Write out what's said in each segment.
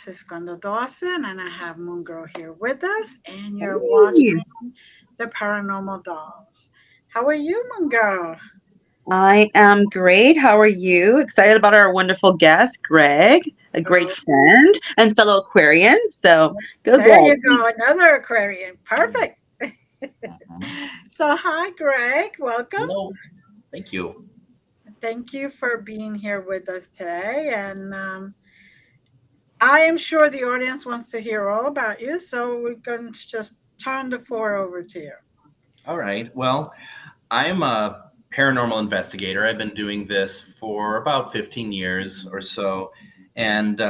This is Glenda Dawson, and I have Moongirl here with us, and you're Hey, watching the Paranormal Dolls. How are you, Moongirl? I am great. How are you? Excited about our wonderful guest, Greg, a great Oh, friend and fellow Aquarian. So go, there you Greg. go, another Aquarian. Perfect. Mhm. So, hi, Greg. Welcome. Hello. Thank you. Thank you for being here with us today. And I am sure the audience wants to hear all about you, so we're going to just turn the floor over to you. All right. Well, I'm a paranormal investigator. I've been doing this for about 15 years or so. And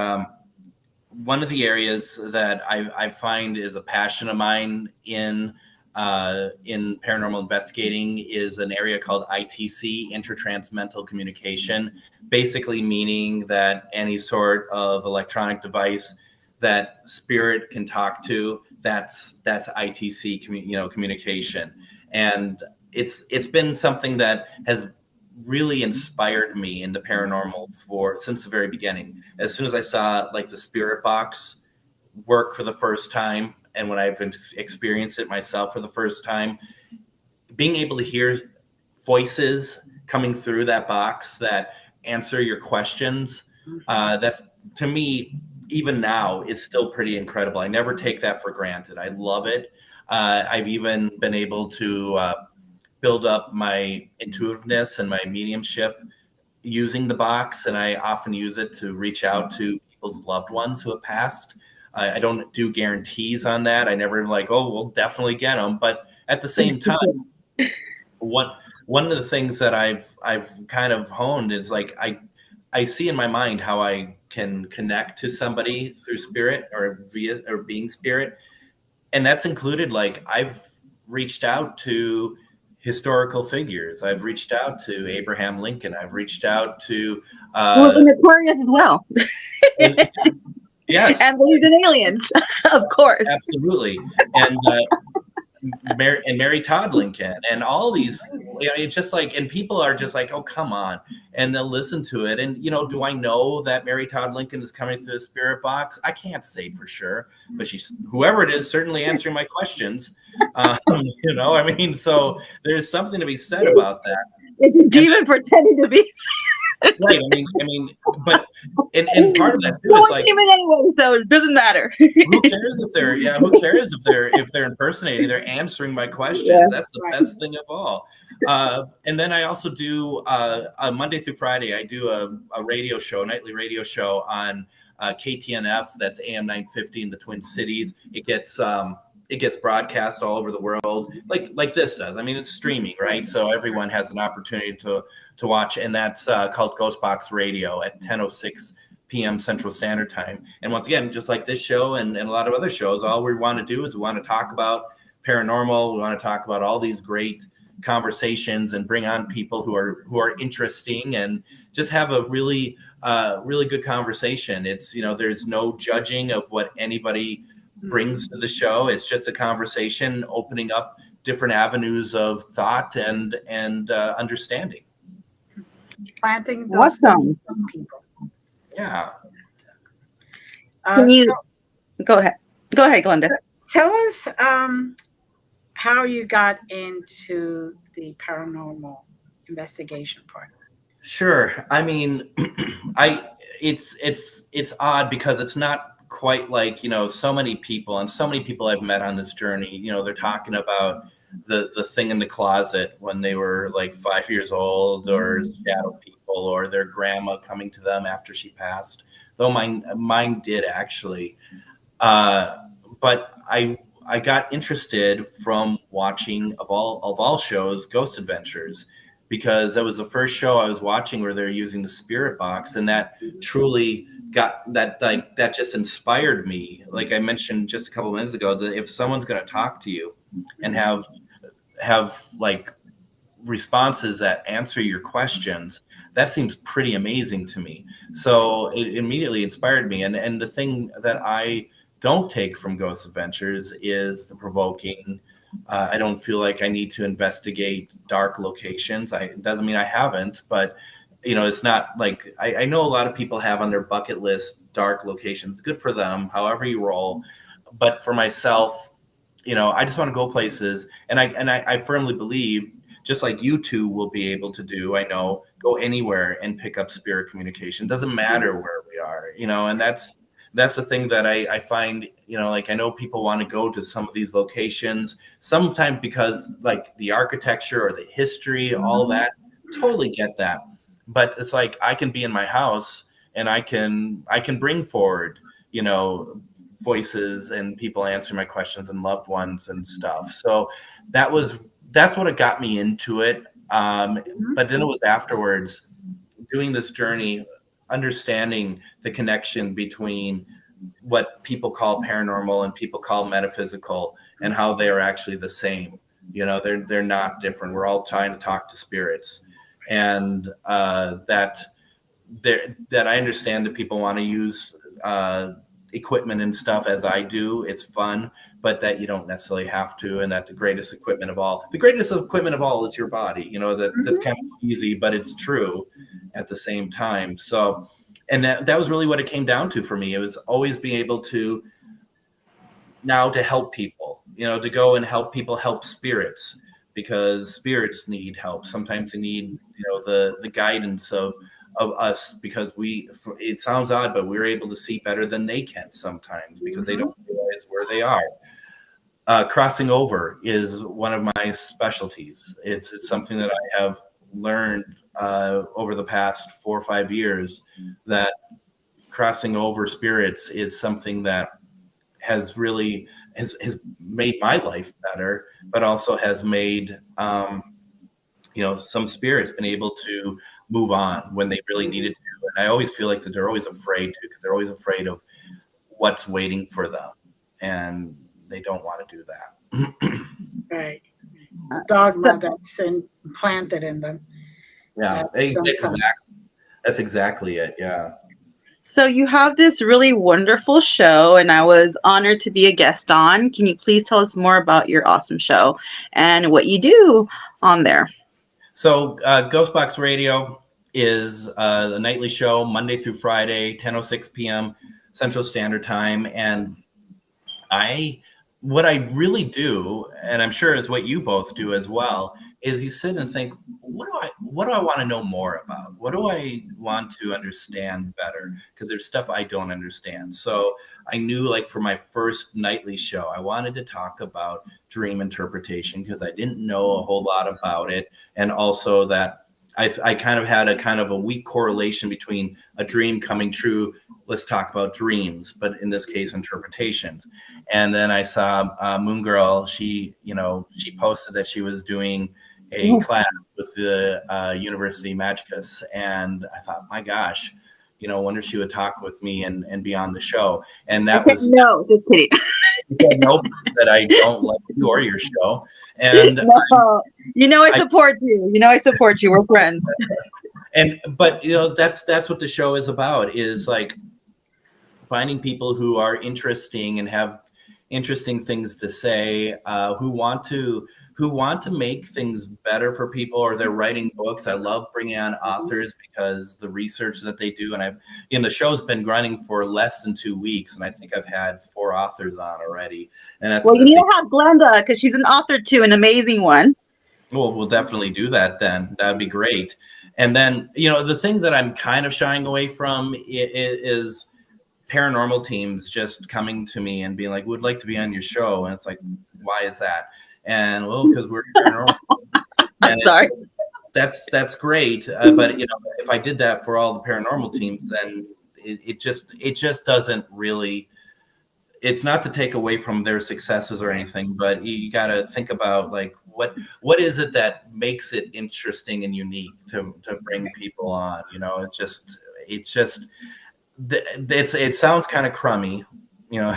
one of the areas that I find is a passion of mine in paranormal investigating is an area called ITC, intertransmental communication, basically meaning that any sort of electronic device that spirit can talk to, that's ITC communication. And it's been something that has really inspired me into paranormal for since the very beginning. As soon as I saw like the spirit box work for the first time, and when I've experienced it myself for the first time, being able to hear voices coming through that box that answer your questions, that's, to me, even now, it's still pretty incredible. I never take that for granted. I love it. I've even been able to build up my intuitiveness and my mediumship using the box, and I often use it to reach out to people's loved ones who have passed. I don't do guarantees on that. I never like, oh, we'll definitely get them. But at the same time, what one of the things that I've kind of honed is like I see in my mind how I can connect to somebody through spirit or via or being spirit, and that's included like I've reached out to historical figures. I've reached out to Abraham Lincoln. I've reached out to Who was uh, an Aquarius as well. and, yes, And believed in aliens, of course. absolutely, and Mary Todd Lincoln and all these. You know, it's just like, and people are just like, oh, come on, and they'll listen to it. And do I know that Mary Todd Lincoln is coming through the spirit box? I can't say for sure, but she's, whoever it is, certainly answering my questions. I mean, so there's something to be said about that. It's a And demon pretending to be. right, but and part of that too No is one's like, human anyway, so it doesn't matter. who cares if they're impersonating, they're answering my Yeah. questions. That's the best thing of all. And then I also do Monday through Friday I do a radio show, nightly radio show on KTNF, that's AM 950 in the Twin Cities. It gets broadcast all over the world, like this does. I mean, it's streaming, right? So everyone has an opportunity to watch, and that's called Ghostbox Radio at 10:06 p.m. Central Standard Time. And once again, just like this show and a lot of other shows, all we want to do is we want to talk about paranormal. We want to talk about all these great conversations and bring on people who are interesting and just have a really good conversation. It's there's no judging of what anybody brings to the show. It's just a conversation, opening up different avenues of thought and understanding. Planting those seeds Awesome. in people. Yeah. Can you So go ahead? Go ahead, Glenda. tell us how you got into the paranormal investigation part. Sure. I mean, I it's odd because it's not quite like, so many people I've met on this journey, they're talking about the thing in the closet when they were like 5 years old, or shadow people, or their grandma coming to them after she passed. Though mine did actually. But I got interested from watching of all shows, Ghost Adventures, because that was the first show I was watching where they're using the spirit box, and that truly got that, like, that just inspired me. Like I mentioned just a couple of minutes ago, that if someone's going to talk to you and have like responses that answer your questions, that seems pretty amazing to me. So it immediately inspired me. And the thing that I don't take from Ghost Adventures is the provoking. I don't feel like I need to investigate dark locations. It doesn't mean I haven't, but it's not like I know a lot of people have on their bucket list dark locations. Good for them, however you roll. But for myself, I just want to go places, and I firmly believe, just like you two will be able to do, I know, go anywhere and pick up spirit communication. Doesn't matter where we are, and that's the thing that I find, like, I know people want to go to some of these locations sometimes because like the architecture or the history, all that, totally get that. But it's like, I can be in my house and I can bring forward, voices and people answering my questions and loved ones and stuff. So that's what it got me into it. But then it was afterwards, doing this journey, understanding the connection between what people call paranormal and people call metaphysical, and how they are actually the same. They're not different. We're all trying to talk to spirits, and that I understand that people want to use equipment and stuff as I do. It's fun, but that you don't necessarily have to, and that the greatest equipment of all is your body. That's kind of easy, but it's true at the same time. So, and that was really what it came down to for me. It was always being able to help people, to go and help people help spirits, because spirits need help. Sometimes they need, the guidance of us, because it sounds odd, but we're able to see better than they can sometimes, because they don't realize where they are. Crossing over is one of my specialties. It's something that I have learned over the past 4 or 5 years, that crossing over spirits is something that has really has made my life better, but also has made some spirits been able to move on when they really needed to. And I always feel like that they're always afraid to, because they're always afraid of what's waiting for them, and they don't want to do that. Right. Dogma that's implanted in them. Yeah, that's exactly it. Yeah. So you have this really wonderful show, and I was honored to be a guest on. Can you please tell us more about your awesome show and what you do on there? So Ghostbox Radio is a nightly show, Monday through Friday, 10:06 p.m. Central Standard Time. And what I really do, and I'm sure is what you both do as well, is you sit and think, what do I want to know more about? What do I want to understand better? Because there's stuff I don't understand. So I knew, like, for my first nightly show, I wanted to talk about dream interpretation, because I didn't know a whole lot about it. And also that I kind of had a weak correlation between a dream coming true. Let's talk about dreams, but in this case, interpretations. And then I saw Moongirl. She posted that she was doing a class with the University Magicus, and I thought, my gosh, wonder if she would talk with me and be on the show. And that was no, just kidding. Nope, that I don't like you or your show. And no. I support you. I support you. We're friends. But that's what the show is about, is like finding people who are interesting and have interesting things to say, who want to make things better for people, or they're writing books. I love bringing on authors, because the research that they do, and the show's been running for less than 2 weeks, and I think I've had 4 authors on already. And you need to have Glenda, because she's an author too, an amazing one. Well, we'll definitely do that then. That'd be great. And then, the thing that I'm kind of shying away from is paranormal teams just coming to me and being like, "Would like to be on your show." And it's like, why is that? And well, because we're paranormal. And sorry. That's great. But if I did that for all the paranormal teams, then it just doesn't really. It's not to take away from their successes or anything, but you got to think about, like, what is it that makes it interesting and unique to bring people on? It sounds kind of crummy,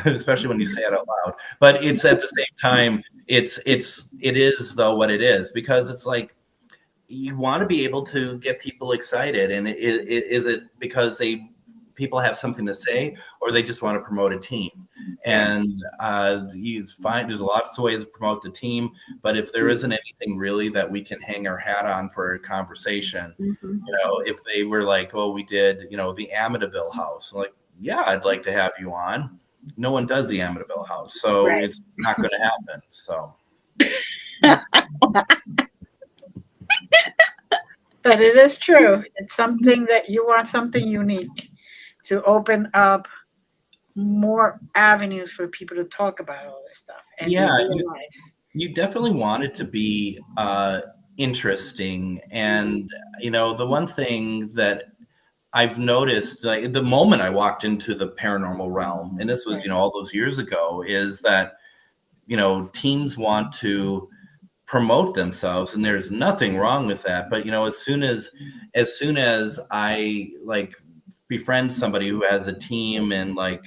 especially when you say it out loud, but it's at the same time, it is though what it is, because it's like, you want to be able to get people excited. And is it because people have something to say, or they just want to promote a team? And you find there's lots of ways to promote the team, but if there isn't anything really that we can hang our hat on for a conversation, if they were like, oh, we did, the Amityville house, like, yeah, I'd like to have you on. No one does the Amityville House, so Right. it's not going to happen. So, But it is true. It's something that you want something unique to open up more avenues for people to talk about all this stuff and yeah, to realize. you definitely want it to be interesting. And, the one thing that I've noticed, like the moment I walked into the paranormal realm, and this was, all those years ago, is that, teams want to promote themselves, and there's nothing wrong with that. But, as soon as I like befriend somebody who has a team in like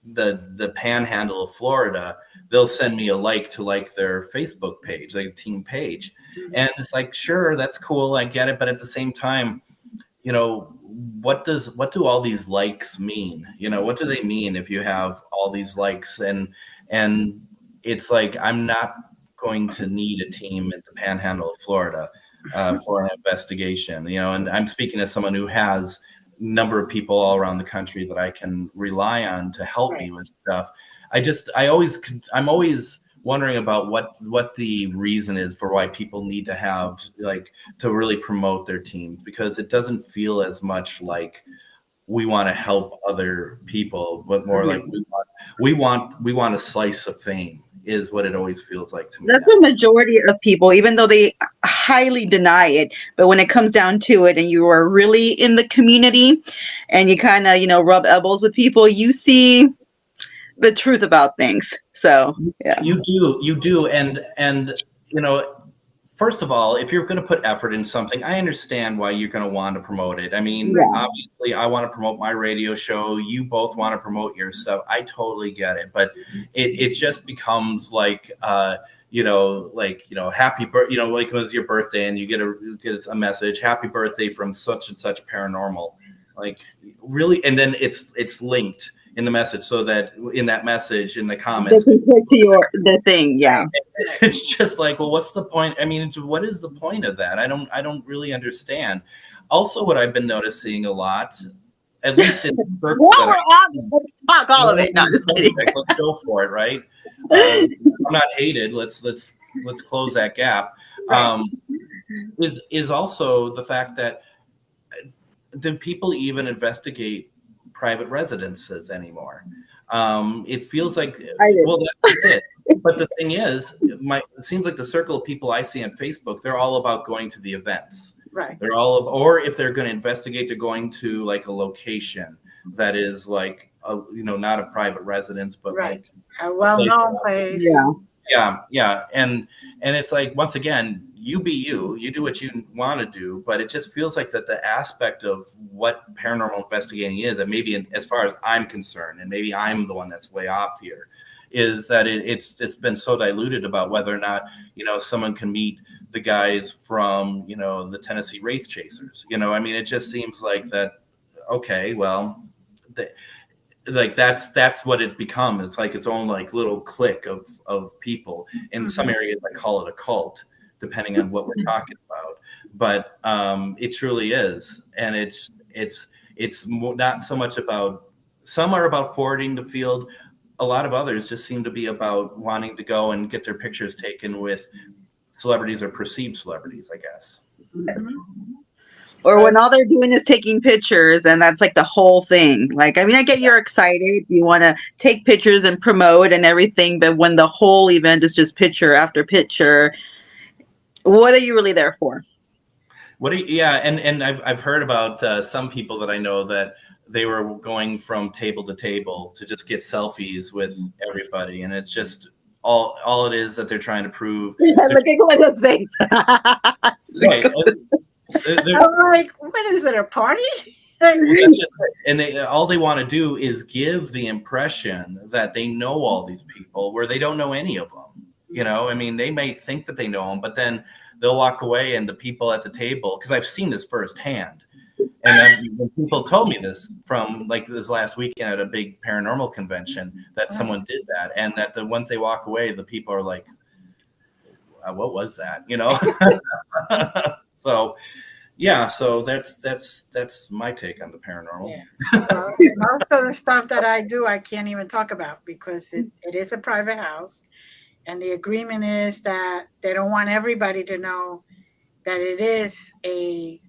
the panhandle of Florida, they'll send me a to like their Facebook page, like a team page. And it's like, sure, that's cool, I get it. But at the same time, what do all these likes mean? What do they mean if you have all these likes? And it's like, I'm not going to need a team at the panhandle of Florida for an investigation, and I'm speaking as someone who has number of people all around the country that I can rely on to help me with stuff. I'm always wondering about what the reason is for why people need to have to really promote their teams, because it doesn't feel as much like we want to help other people, but more like we want a slice of fame, is what it always feels like to me. That's the majority of people, even though they highly deny it. But when it comes down to it, and you are really in the community and you kind of, rub elbows with people, you see the truth about things. So, yeah. You do. And, first of all, if you're going to put effort in something, I understand why you're going to want to promote it. I mean, obviously, I want to promote my radio show. You both want to promote your stuff. I totally get it. But it just becomes like, happy birthday, like when it's your birthday and you get a message, happy birthday from such and such paranormal. Like, really? And then it's linked in the message, so that in that message, in the comments, they can click to the thing. Yeah. It's just like, well, what's the point? I mean, what is the point of that? I don't really understand. Also, what I've been noticing a lot, at least in the circle, let's talk all of it. No, just kidding. Let's go for it, right? I'm not hated. Let's close that gap. Is also the fact that, do people even investigate private residences anymore? It feels like, well, that's it. But the thing is, it seems like the circle of people I see on Facebook, they're all about going to the events. Right. They're or if they're going to investigate, they're going to like a location that is like not a private residence, but like a well-known place. Yeah. And it's like, once again, you be you do what you want to do, but it just feels like that the aspect of what paranormal investigating is, and maybe as far as I'm concerned, and maybe I'm the one that's way off here, is that it's been so diluted about whether or not someone can meet the guys from the Tennessee Wraith Chasers. I mean, it just seems like that. Okay, well, like that's what it becomes. It's like its own like little clique of people. In some areas, I call it a cult, depending on what we're talking about. But it truly is, and it's not so much about. Some are about forwarding the field. A lot of others just seem to be about wanting to go and get their pictures taken with celebrities or perceived celebrities, I guess. Or when all they're doing is taking pictures, and that's like the whole thing. Like, I mean, I get you're excited, you want to take pictures and promote and everything, but when the whole event is just picture after picture, what are you really there for? And I've heard about some people that I know that they were going from table to table to just get selfies with everybody, and it's just all it is that they're trying to prove. Look at Glenda's face. Right. I'm like, what is it, a party? All they want to do is give the impression that they know all these people, where they don't know any of them. I mean, they may think that they know them, but then they'll walk away, and the people at the table, because I've seen this firsthand. And then when people told me this from like this last weekend at a big paranormal convention, that someone did that, and that once they walk away, the people are like, what was that? So, Yeah, so that's my take on the paranormal. Yeah. Well, most of the stuff that I do, I can't even talk about because it is a private house. And the agreement is that they don't want everybody to know that it is a,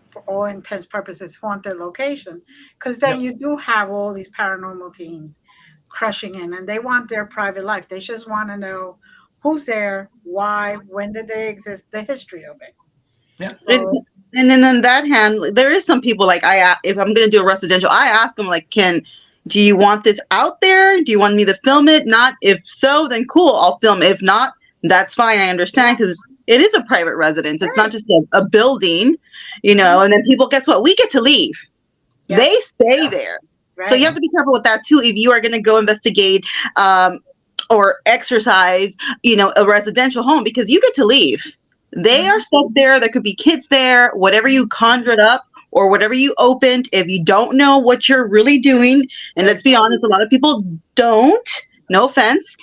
for all intents purposes, haunted location. Because then Yep. you do have all these paranormal teams crushing in and they want their private life. They just want to know who's there, why, when did they exist, the history of it. Yeah. So, And then on that hand, there is some people like if I'm gonna do a residential, I ask them like, do you want this out there? Do you want me to film it? Not if so, then cool, I'll film it. If not, that's fine. I understand because it is a private residence. It's not just a building, And then people, guess what? We get to leave. yeah, They stay there. right. So you have to be careful with that too. If you are gonna go investigate or exercise, a residential home, because you get to leave. They are stuck there. There could be kids there, whatever you conjured up or whatever you opened. If you don't know what you're really doing, and let's be honest, a lot of people don't, no offense,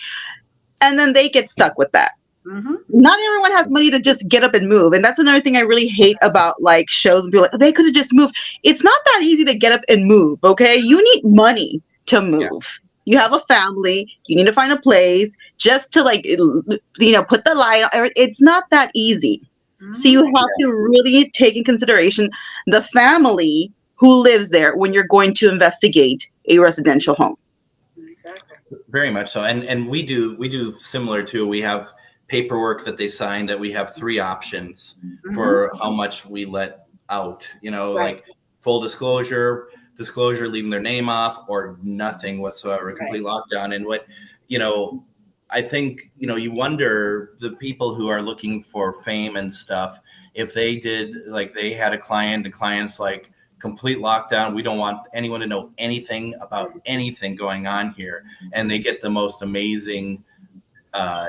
and then they get stuck with that. Mm-hmm. Not everyone has money to just get up and move. And that's another thing I really hate about like shows and people like, they could have just moved. It's not that easy to get up and move, okay? You need money to move. Yeah. You have a family, you need to find a place just to like, put the light on. It's not that easy. Mm-hmm. So you have to really take in consideration the family who lives there when you're going to investigate a residential home. Exactly. Very much so. And we do similar too. We have paperwork that they sign that we have 3 options for how much we let out, like full disclosure, leaving their name off, or nothing whatsoever, complete lockdown. And what, I think, you wonder the people who are looking for fame and stuff, if they did, like they had a client, the client's like, complete lockdown, we don't want anyone to know anything about anything going on here, and they get the most amazing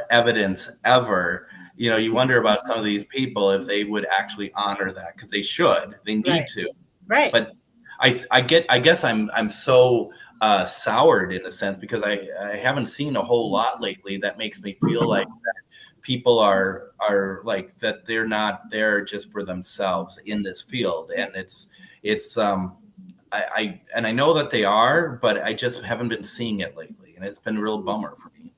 evidence ever. You wonder about some of these people if they would actually honor that, because they should, they need to. Right. But I guess I'm so soured in a sense because I haven't seen a whole lot lately that makes me feel like that people are like that they're not there just for themselves in this field, and it's I know that they are, but I just haven't been seeing it lately, and it's been a real bummer for me.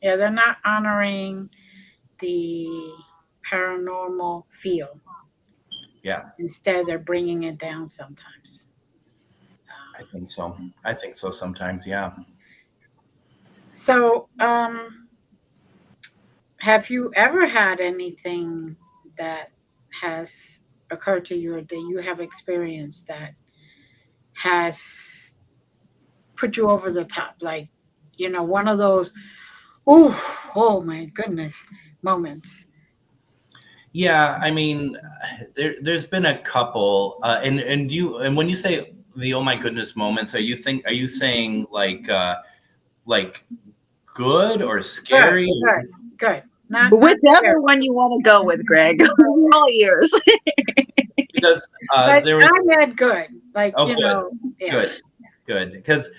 Yeah, they're not honoring the paranormal feel. Yeah. Instead, they're bringing it down sometimes. I think so sometimes, yeah. So, have you ever had anything that has occurred to you or that you have experienced that has put you over the top? Like, one of those, oh my goodness moments. Yeah, I mean, there's been a couple, and when you say the oh my goodness moments, are you saying like good or scary? Good. Whichever one you want to go with, Greg. All ears. Because I had good, like good, because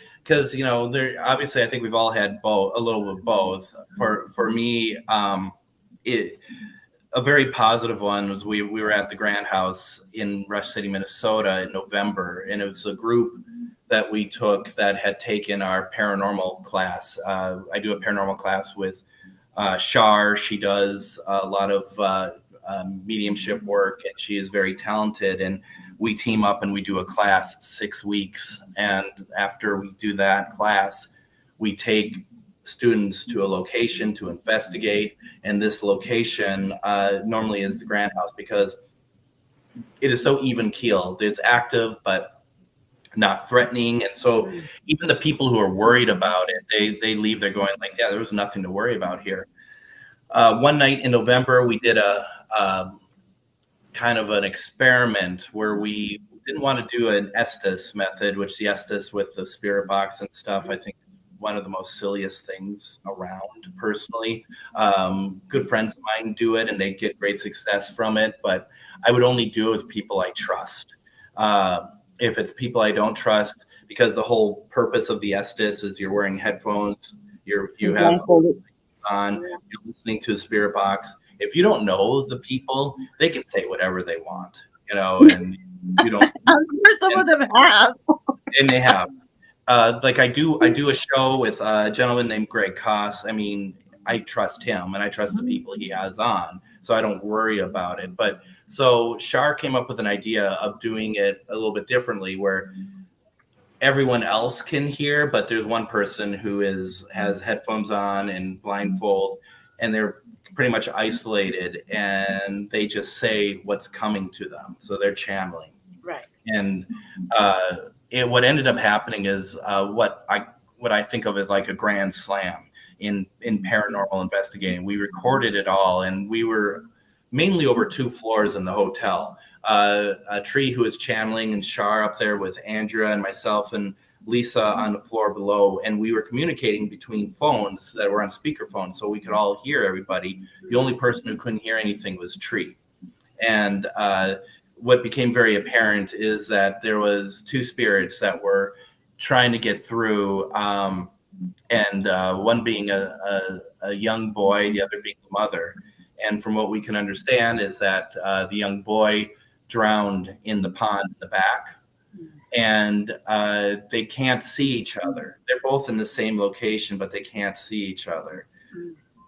there obviously I think we've all had both, a little bit of both. For me, a very positive one was we were at the Grand House in Rush City, Minnesota in November, and it was a group that we took that had taken our paranormal class. I do a paranormal class with Shar. She does a lot of mediumship work, and she is very talented, and we team up and we do a class 6 weeks. And after we do that class, we take students to a location to investigate, and this location normally is the Grand House because it is so even keeled. It's active but not threatening, and so even the people who are worried about it, they leave there going like, yeah, there was nothing to worry about here. One night in November, we did a kind of an experiment where we didn't want to do an Estes method, which the Estes with the spirit box and stuff, I think one of the most silliest things around personally. Good friends of mine do it and they get great success from it, but I would only do it with people I trust. If it's people I don't trust, because the whole purpose of the Estes is you're wearing headphones, you have on, you're listening to a spirit box, if you don't know the people, they can say whatever they want, and you don't. I'm sure some of them have. And they have. Like I do a show with a gentleman named Greg Bekun. I mean, I trust him and I trust the people he has on, so I don't worry about it. But so Shar came up with an idea of doing it a little bit differently, where everyone else can hear, but there's one person who has headphones on and blindfold, and they're pretty much isolated, and they just say what's coming to them, so they're channeling. Right. And what ended up happening is what I think of as like a grand slam in paranormal investigating. We recorded it all, and we were mainly over 2 floors in the hotel. A Tree, who is channeling, and Shar up there with Andrea and myself and Lisa on the floor below, and we were communicating between phones that were on speakerphone, so we could all hear everybody. The only person who couldn't hear anything was Tree. And what became very apparent is that there was 2 spirits that were trying to get through, and one being a young boy, the other being the mother. And from what we can understand is that the young boy drowned in the pond in the back, and they can't see each other. They're both in the same location, but they can't see each other.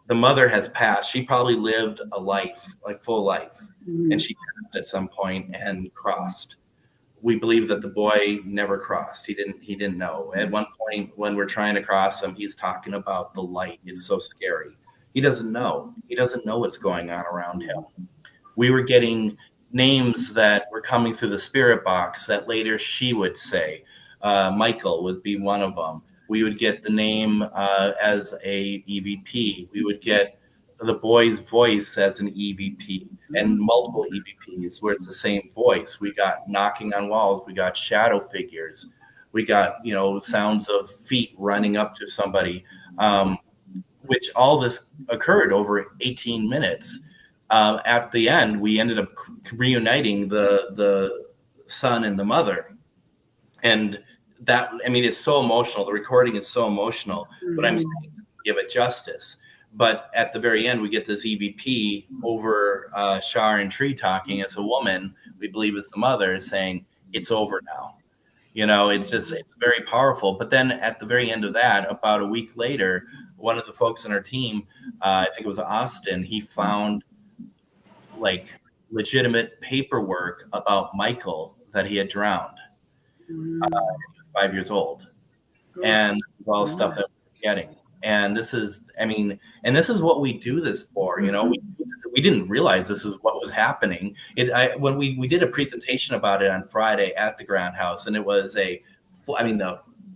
The mother has passed. She probably lived a life, like full life, and she passed at some point and crossed. We believe that the boy never crossed. He didn't know. At one point when we're trying to cross him, he's talking about the light. It's so scary. He doesn't know. He doesn't know what's going on around him. We were getting names that were coming through the spirit box that later she would say. Michael would be one of them. We would get the name as a EVP. We would get the boy's voice as an EVP, and multiple EVPs where it's the same voice. We got knocking on walls. We got shadow figures. We got, sounds of feet running up to somebody, which all this occurred over 18 minutes. At the end, we ended up reuniting the son and the mother. And that, it's so emotional. The recording is so emotional, but I'm saying give it justice. But at the very end, we get this EVP over Shar and Tree talking as a woman, we believe is the mother, saying, it's over now. It's very powerful. But then at the very end of that, about a week later, one of the folks in our team, I think it was Austin, he found like legitimate paperwork about Michael that he had drowned. He was 5 years old. And all the stuff that we're getting. And this is, this is what we do this for, we didn't realize this is what was happening. When we did a presentation about it on Friday at the Grand House, and it was the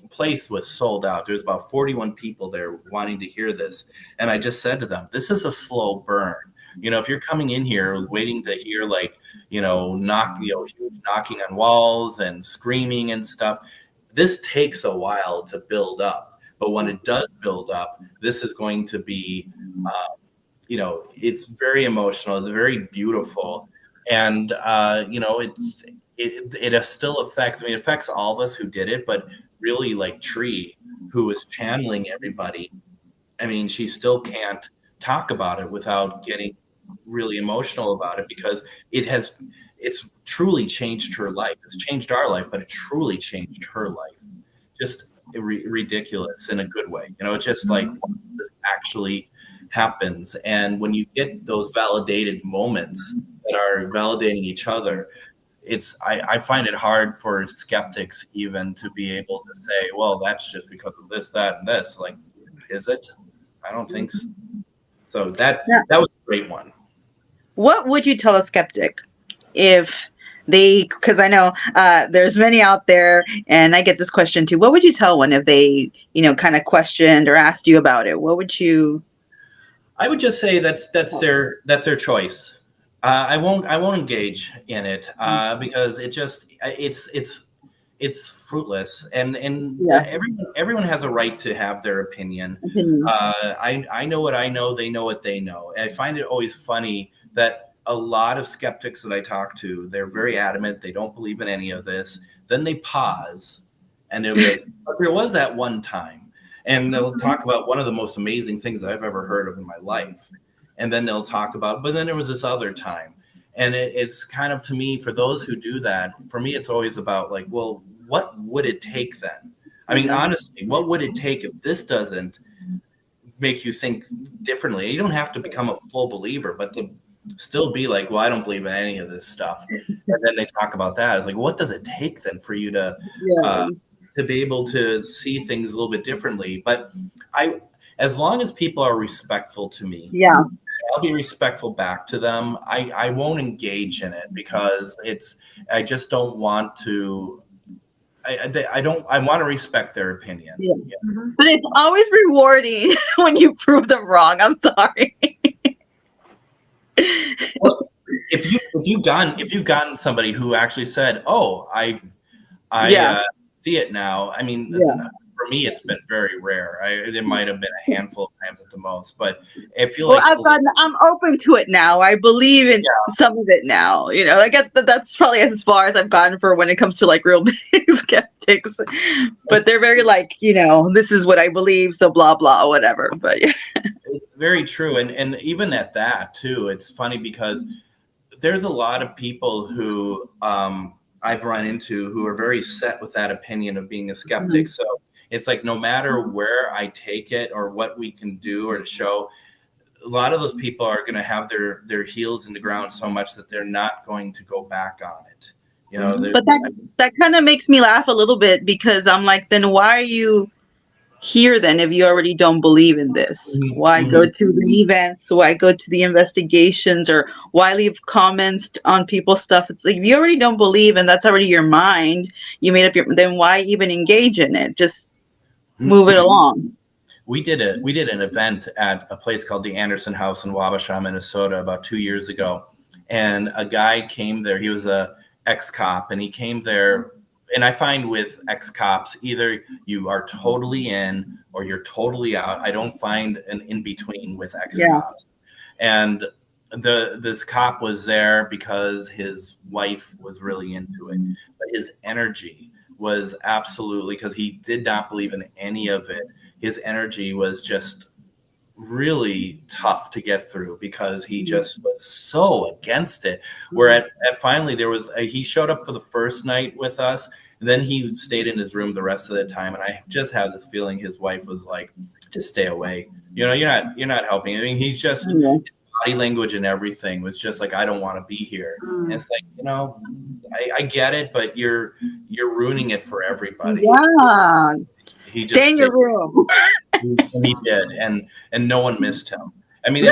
place was sold out. There was about 41 people there wanting to hear this. And I just said to them, this is a slow burn. If you're coming in here waiting to hear huge knocking on walls and screaming and stuff, this takes a while to build up. But when it does build up, this is going to be, it's very emotional. It's very beautiful. And, it still affects, it affects all of us who did it, but really like Tree, who was channeling everybody. She still can't talk about it without getting really emotional about it, because it's truly changed her life. It's changed our life, but it truly changed her life. Just ridiculous in a good way. It's just like this actually happens. And when you get those validated moments that are validating each other, I find it hard for skeptics even to be able to say, well, that's just because of this, that, and this. Like, is it? I don't think so. So that was a great one. What would you tell a skeptic if because I know there's many out there, and I get this question too. What would you tell one if they, kind of questioned or asked you about it? What would you? I would just say that's their choice. I won't engage in it because it's fruitless, and everyone has a right to have their opinion. I know what I know. They know what they know. And I find it always funny that a lot of skeptics that I talk to, they're very adamant. They don't believe in any of this. Then they pause and they'll be like, but there was that one time. And they'll talk about one of the most amazing things I've ever heard of in my life. and then they'll talk about, but then there was this other time. And it's kind of, to me, for those who do that, for me, it's always about like, well, what would it take then? I mean, honestly, what would it take if this doesn't make you think differently? You don't have to become a full believer, but to still be like, well, I don't believe in any of this stuff. And then they talk about that. It's like, what does it take then for you to be able to see things a little bit differently? But as long as people are respectful to me, I'll be respectful back to them. I won't engage in it because I just don't want to. I want to respect their opinion. Yeah. But it's always rewarding when you prove them wrong. I'm sorry. Well, if you've gotten somebody who actually said, "Oh, I see it now." I mean, for me, it's been very rare. There might have been a handful of times at the most, but I feel like I'm open to it now. I believe in some of it now. You know, I guess that's probably as far as I've gotten for when it comes to like real big skeptics. But they're very like, you know, this is what I believe, so blah blah whatever. But yeah, it's very true, and even at that too, it's funny because there's a lot of people who I've run into who are very set with that opinion of being a skeptic. So it's like, no matter where I take it or what we can do or to show, a lot of those people are going to have their heels in the ground so much that they're not going to go back on it. You know, but that kind of makes me laugh a little bit because I'm like, then why are you here then if you already don't believe in this? Why go to the events? Why go to the investigations? Or why leave comments on people's stuff? It's like, if you already don't believe and that's already your mind, you made up then why even engage in it? Just move it along. We did an event at a place called the Anderson House in Wabasha, Minnesota about 2 years ago. And a guy came there. He was a ex-cop, and he came there. And I find with ex-cops, either you are totally in or you're totally out. I don't find an in-between with ex-cops. And this cop was there because his wife was really into it. But his energy was absolutely, because he did not believe in any of it. His energy was just really tough to get through because he just was so against it. Where at finally he showed up for the first night with us, and then he stayed in his room the rest of the time. And I just have this feeling his wife was like, just stay away. You know, you're not helping. I mean, he's just body language and everything was just like, I don't want to be here. And it's like, you know, I get it, but you're ruining it for everybody. Yeah. He just stay in your room. He did, and no one missed him. I mean,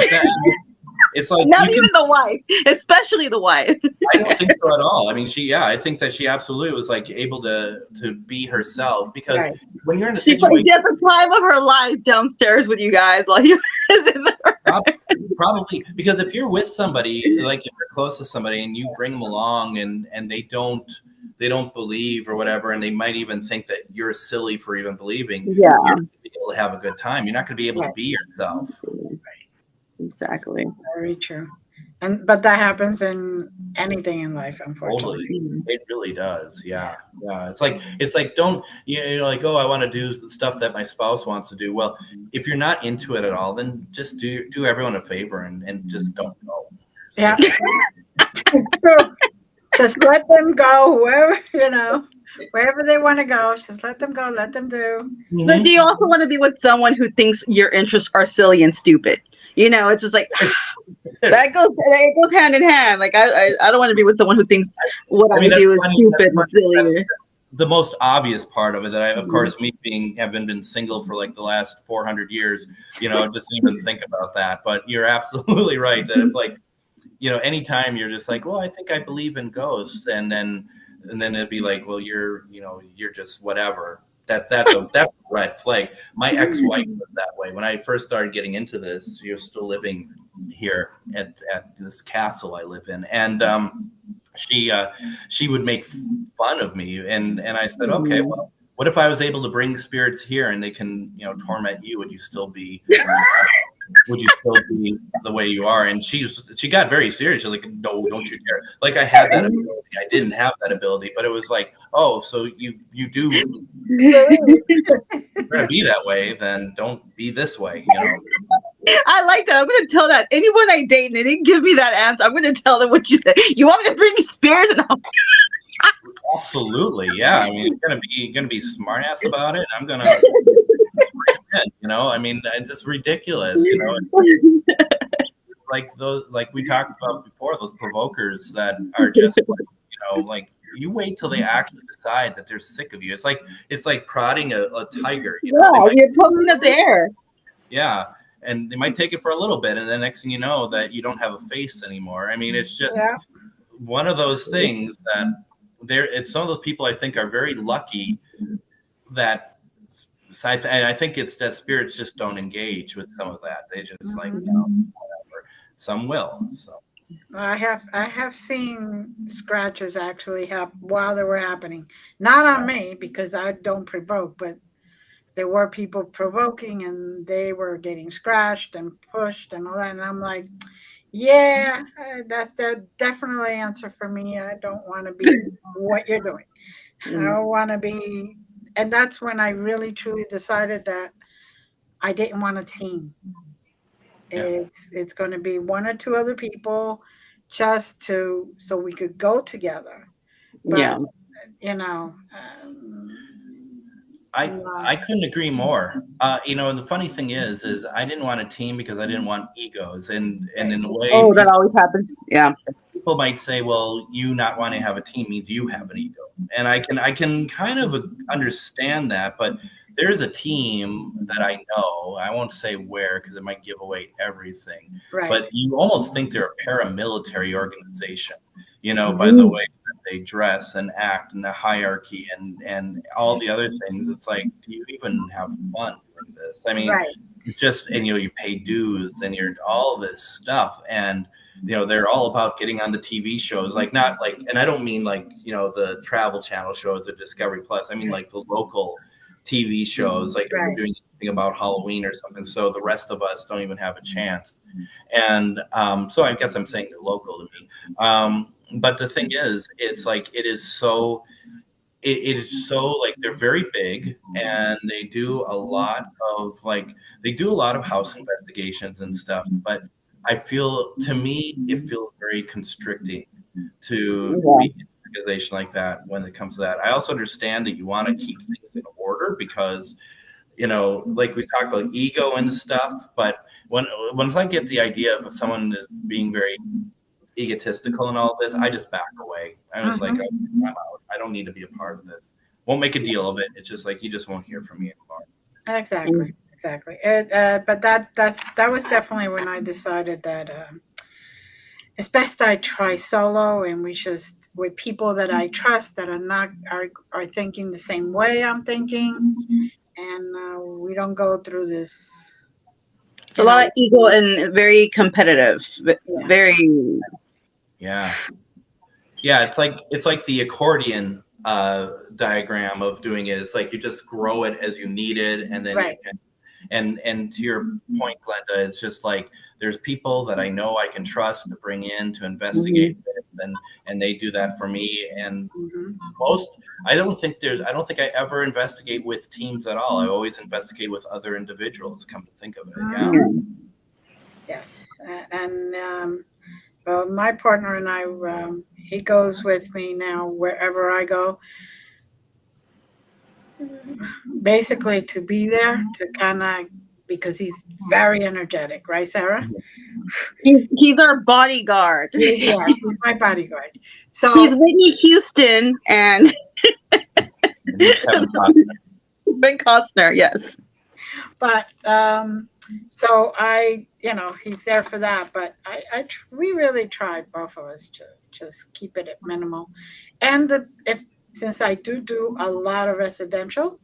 it's like not even the wife, especially the wife. I don't think so at all. I mean, I think that she absolutely was like able to be herself, because when you're in a situation, she had the time of her life downstairs with you guys while he was in there. Probably because if you're with somebody, like if you're close to somebody and you bring them along and they don't believe or whatever, and they might even think that you're silly for even believing, you're going to be able to have a good time. You're not going to be able to be yourself. Exactly. Very true. But that happens in anything in life, unfortunately. Totally. It really does. Yeah. It's like don't like, oh, I want to do stuff that my spouse wants to do. Well, if you're not into it at all, then just do everyone a favor and just don't go. So. Yeah. Just let them go, wherever they want to go. Just let them go. Let them do. But do you also want to be with someone who thinks your interests are silly and stupid? You know, it's just like it goes hand in hand. Like I don't want to be with someone who thinks what I do is stupid and silly. The most obvious part of it that of course, me having been single for like the last 400 years, just even think about that. But you're absolutely right that if like, anytime you're just like, well, I think I believe in ghosts, and then it'd be like, well, you're just whatever. That's a red flag. My ex-wife was that way. When I first started getting into this, she was still living here at this castle I live in, and she would make fun of me, and I said, okay, well, what if I was able to bring spirits here and they can torment you? Would you still be the way you are? And she got very serious. She's like, no, don't you dare. Like I had that ability. I didn't have that ability, but it was like, oh, so you do. If you're gonna be that way, then don't be this way. I like that. I'm going to tell that anyone I date and they didn't give me that answer. I'm going to tell them what you said. You want me to bring you spirits? And Absolutely, yeah. I mean, you're gonna be smart ass about it. I'm gonna, I mean, it's just ridiculous, like those, like we talked about before, those provokers that are just like you wait till they actually decide that they're sick of you. It's like prodding a tiger. Yeah, you're poking a bear. Yeah, and they might take it for a little bit, and then next thing you know, that you don't have a face anymore. I mean, it's just one of those things that it's some of those people I think are very lucky that. I think it's that spirits just don't engage with some of that. They just like whatever. Some will. So I have seen scratches actually happen while they were happening. Not on me because I don't provoke, but there were people provoking and they were getting scratched and pushed and all that. And I'm like, yeah, that's the definitely answer for me. I don't want to be what you're doing. I don't want to be. And that's when I really truly decided that I didn't want a team. It's going to be one or two other people just so we could go together. But, I couldn't agree more. And the funny thing is I didn't want a team because I didn't want egos, and in a way, that always happens. Yeah, people might say, "Well, you not wanting to have a team means you have an ego," and I can kind of understand that. But there's a team that I know. I won't say where because it might give away everything. Right. But you almost think they're a paramilitary organization. By the way that they dress and act and the hierarchy and all the other things. It's like, do you even have fun doing this? I mean, and you pay dues and you're all this stuff, and they're all about getting on the TV shows, and I don't mean the Travel Channel shows or Discovery Plus. I mean like the local TV shows, like if we're doing anything about Halloween or something, so the rest of us don't even have a chance. And so I guess I'm saying they're local to me. But the thing is, it's like it is so like they're very big, and they do a lot of house investigations and stuff. But I feel, to me, it feels very constricting to be an organization like that when it comes to that. I also understand that you want to keep things in order because like we talked about ego and stuff, but once I get the idea of someone is being very egotistical and all of this, I just back away. I was like, I'm out. I don't need to be a part of this. Won't make a deal of it. It's just like, you just won't hear from me anymore. Exactly. But that was definitely when I decided that it's best I try solo, and we just with people that I trust that are thinking the same way I'm thinking, and we don't go through this. It's a lot of ego and very competitive. Very. Yeah. It's like the accordion diagram of doing it. It's like you just grow it as you need it, and then you can. And to your point, Glenda, it's just like there's people that I know I can trust to bring in to investigate with, and they do that for me. And I don't think I ever investigate with teams at all. I always investigate with other individuals. Come to think of it, Yes, and well, my partner and I, he goes with me now wherever I go. Basically to be there to kind of, because he's very energetic, right, Sarah? He's our bodyguard. Yeah, he's my bodyguard. So he's Whitney Houston and Ben Costner, yes. But so he's there for that. But we really tried, both of us, to just keep it at minimal. And since I do a lot of residential,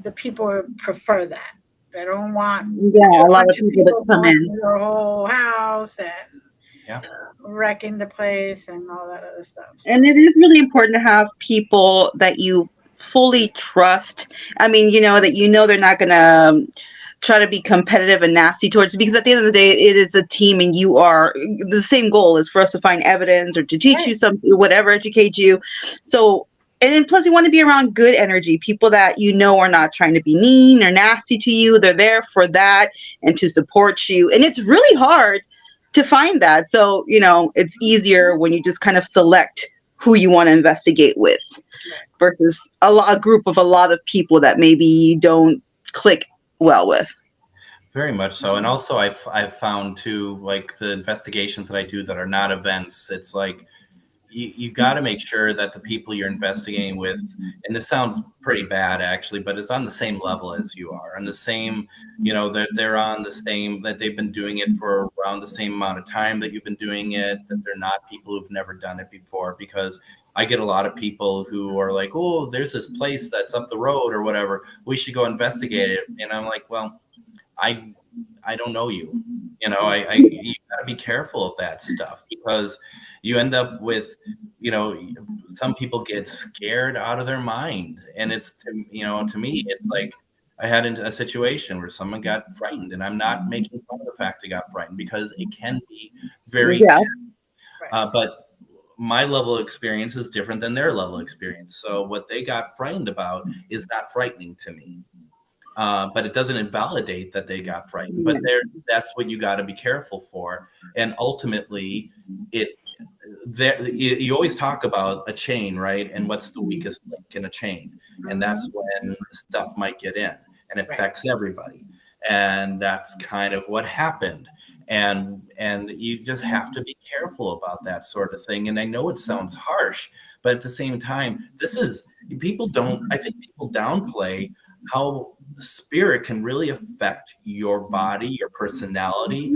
the people prefer that. They don't want a lot of people to come in their whole house and wrecking the place and all that other stuff. So. And it is really important to have people that you fully trust. I mean, that they're not going to try to be competitive and nasty towards you, because at the end of the day, it is a team, and you are the same goal is for us to find evidence or to teach you something, whatever, educate you. So and then plus you want to be around good energy, people that you know are not trying to be mean or nasty to you. They're there for that and to support you. And it's really hard to find that. So, it's easier when you just kind of select who you want to investigate with versus a group of a lot of people that maybe you don't click well with. Very much so. And also I've found too, like the investigations that I do that are not events, it's like you got to make sure that the people you're investigating with, and this sounds pretty bad actually, but it's on the same level as you are, on the same, they're on the same, that they've been doing it for around the same amount of time that you've been doing it, that they're not people who've never done it before. Because I get a lot of people who are like, oh, there's this place that's up the road or whatever, we should go investigate it. And I'm like, well, I don't know you. You gotta be careful of that stuff, because you end up with, some people get scared out of their mind. And it's, to me, it's like I had a situation where someone got frightened, and I'm not making fun of the fact they got frightened, because it can be very, but my level of experience is different than their level of experience. So what they got frightened about is not frightening to me. But it doesn't invalidate that they got frightened. But that's what you got to be careful for. And ultimately, you always talk about a chain, right? And what's the weakest link in a chain? And that's when stuff might get in and affects everybody. And that's kind of what happened. And you just have to be careful about that sort of thing. And I know it sounds harsh, but at the same time, I think people downplay how spirit can really affect your body, your personality,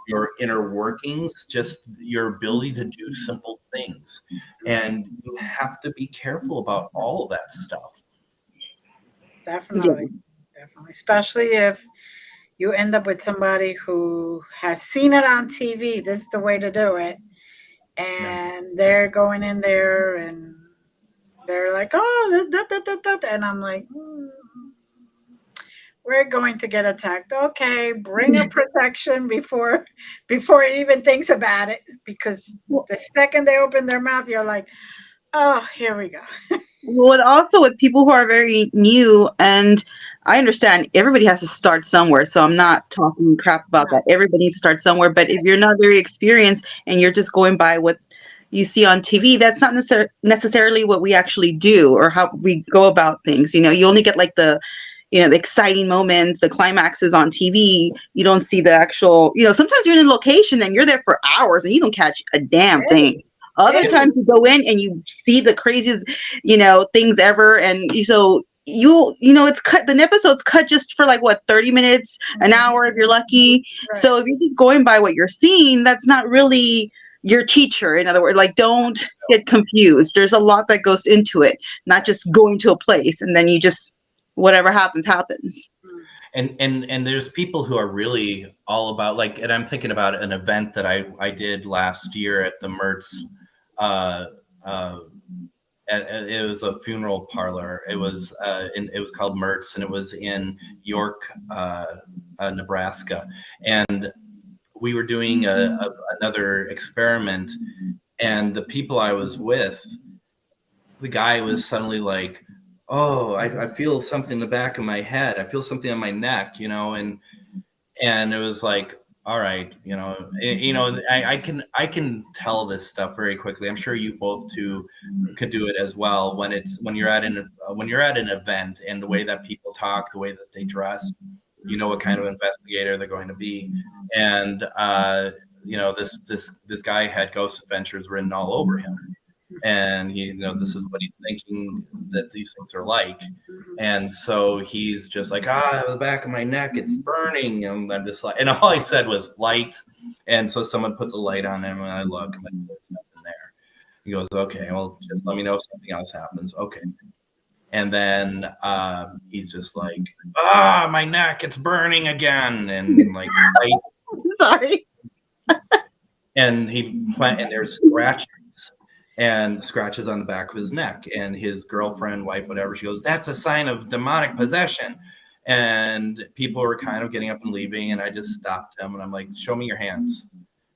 your inner workings, just your ability to do simple things. And you have to be careful about all of that stuff. Definitely. Especially if you end up with somebody who has seen it on TV. This is the way to do it. And they're going in there and they're like, oh, and I'm like, we're going to get attacked. Okay, bring a protection before he even thinks about it. Because the second they open their mouth, you're like, oh, here we go. Well, also with people who are very new, and I understand everybody has to start somewhere, so I'm not talking crap about that. Everybody needs to start somewhere, but if you're not very experienced and you're just going by what you see on TV, that's not necessarily what we actually do or how we go about things. You only get like the exciting moments, the climaxes on TV. You don't see the actual, sometimes you're in a location and you're there for hours and you don't catch a damn thing. Other times you go in and you see the craziest, things ever. And so it's cut, the episode's cut just for 30 minutes, an hour if you're lucky. So if you're just going by what you're seeing, that's not really your teacher. In other words, don't get confused. There's a lot that goes into it, not just going to a place and then you just, whatever happens. And there's people who are really all about and I'm thinking about an event that I did last year at the Mertz. It was a funeral parlor. It was called Mertz, and it was in York, Nebraska. And we were doing another experiment, and the people I was with, the guy was suddenly like, oh, I feel something in the back of my head. I feel something on my neck, and it was like, all right, I can tell this stuff very quickly. I'm sure you both too could do it as well. When you're at an event, and the way that people talk, the way that they dress, what kind of investigator they're going to be. And this guy had ghost adventures written all over him. And this is what he's thinking that these things are like. And so he's just like, the back of my neck, it's burning. And I'm just like, and all I said was light. And so someone puts a light on him, and I look, and there's nothing there. He goes, okay, well, just let me know if something else happens. Okay. And then he's just like, my neck, it's burning again. And like, sorry. And there's scratches on the back of his neck, and his girlfriend, wife, whatever, she goes, that's a sign of demonic possession. And people were kind of getting up and leaving, and I just stopped him, and I'm like, show me your hands.